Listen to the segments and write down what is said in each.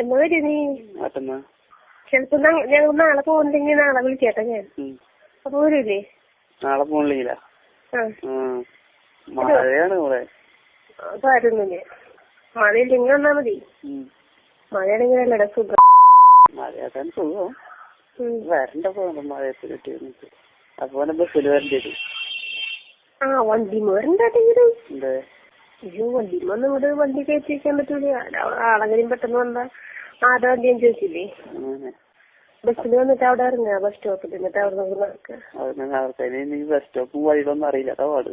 എന്നാ വരും നീ? മറ്റന്നാ. ചിലപ്പോ ഞങ്ങൾ നാളെ പോകുന്നുണ്ടെങ്കിൽ നാളെ വിളിക്കട്ടെ ഞാൻ. അപ്പൊ വരൂലേ? നാളെ പോണില്ല. മഴയാണ് ഇവിടെ. വരുന്നില്ലേ? മഴയില്ലെങ്കിൽ വന്നാ മതി. മഴയാണെങ്കിൽ അല്ലടാ സുഖം. മഴയാക്കാൻ സുഖം. വരണ്ട പോകണ്ട മഴയത്ത് കിട്ടിയ അപ്പൊ ബസ്സിൽ വരേണ്ടി വരും. വണ്ടിമ വരണ്ടെങ്കിലും. എന്തേ? അയ്യോ വണ്ടിമൊന്നും ഇവിടെ വണ്ടി കയറ്റി വെക്കാൻ പറ്റൂല. ആളെങ്കിലും പെട്ടെന്ന് വന്നാ ആരുടെ വണ്ടിയും ചോദിച്ചില്ലേ? ബസ്സിൽ വന്നിട്ട് അവിടെ ഇറങ്ങുക ബസ് സ്റ്റോപ്പിൽ. എന്നിട്ട് അവിടെ നമുക്ക് നടക്കുക. ബസ് സ്റ്റോപ്പും വഴിയിലൊന്നും അറിയില്ല. അതാ പാട്.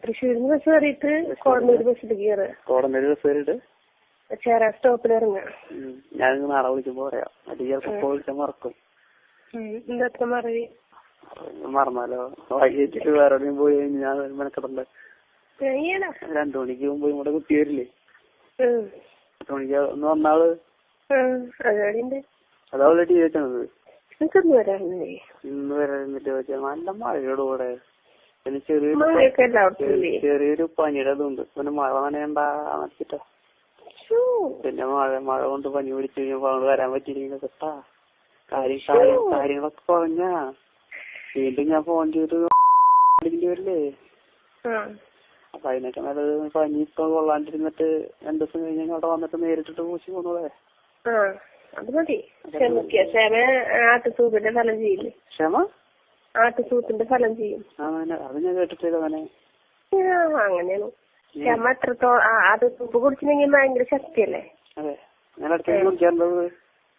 തൃശ്ശൂരിന്ന് ബസ് കയറിയിട്ട് കോടന്നൂര് ബസ്സിൽ കയറുക. കോടന്നൂര് ബസ് കയറിയിട്ട് ചേരാ സ്റ്റോപ്പിൽ ഇറങ്ങുക. ഞാൻ നാളെ വിളിക്കുമ്പോ പറയാം. അത് ചിലപ്പോ വിളിച്ചാൽ മറക്കും. എന്താ മറവി? മറന്നാലോ? വൈകിട്ട് വേറെ എവിടെയും പോയി ഞാൻ മെനക്കെടണ്ടേ? 2 മണിക്ക് മുമ്പ് ഇവിടെ കുത്തി വരില്ലേ? 2 മണിക്ക് ഒന്ന് വന്നാള്. അതവളെ ടി വി വെച്ചത്. ഇന്ന് വരാനിട്ട് വെച്ചാൽ നല്ല മഴയോട് കൂടെ. പിന്നെ ചെറിയൊരു പനിയുടെ ഇതുണ്ട്. പിന്നെ മഴ നനയണ്ട വെച്ചിട്ടാ. പിന്നെ മഴ കൊണ്ട് പനി പിടിച്ചു കഴിഞ്ഞപ്പോ അങ്ങോട്ട് വരാൻ പറ്റിയില്ലെങ്കിൽ കേട്ടാ. കാര്യങ്ങളൊക്കെ പറഞ്ഞാ വീണ്ടും ഞാൻ ഫോൺ ചെയ്ത് വരില്ലേ? അപ്പൊ അതിനൊക്കെ നല്ലത് പനി ഇപ്പൊ കൊള്ളാണ്ടിരുന്നിട്ട് 2 ദിവസം കഴിഞ്ഞ് അവിടെ വന്നിട്ട് നേരിട്ടിട്ട് പൂശി പോന്നോളെ. അത് മതി. ആട്ടുസൂപ്പിന്റെ ഫലം ചെയ്യില്ലേ? ആട്ടുസൂപ്പിന്റെ ഫലം ചെയ്യും. അത് ഞാൻ കേട്ടിട്ടില്ല. അങ്ങനെയാണ്. ക്ഷമ എത്രത്തോളം അത് സൂപ്പ് കുടിച്ചിട്ടുണ്ടെങ്കിൽ ഭയങ്കര ശക്തിയല്ലേ? അതെ. ഞാൻ അടുത്തേക്ക് കുടിക്കാറുണ്ടത്.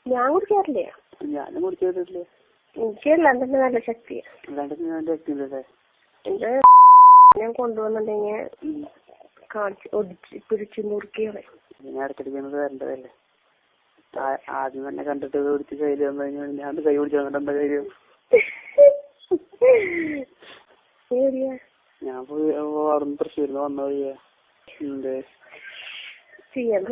ഞാൻ കുടിക്കാറില്ല. ഞാനും കുടിച്ചിട്ടില്ലേ? എനിക്ക് എല്ലാം തന്നെ നല്ല ശക്തിയാ. ഞാൻ കൊണ്ടുവന്നിട്ടുണ്ടെങ്കിൽ കാണിച്ച് ഒടിച്ച് പിടിച്ച് മുറുക്കിയാണ്. ഞാൻ ഇടയ്ക്കിടയ്ക്ക് വരേണ്ടതല്ലേ? ആദ്യം തന്നെ കണ്ടിട്ട് പിടിച്ച് കയ്യിൽ വന്നു കഴിഞ്ഞാൽ ഞാൻ കൈ പിടിച്ചു വന്നിട്ട് എന്താ കാര്യം? ഞാൻ പോയി തൃശ്ശൂരിന്ന് വന്ന വഴിയാ. ചെയ്യാൻ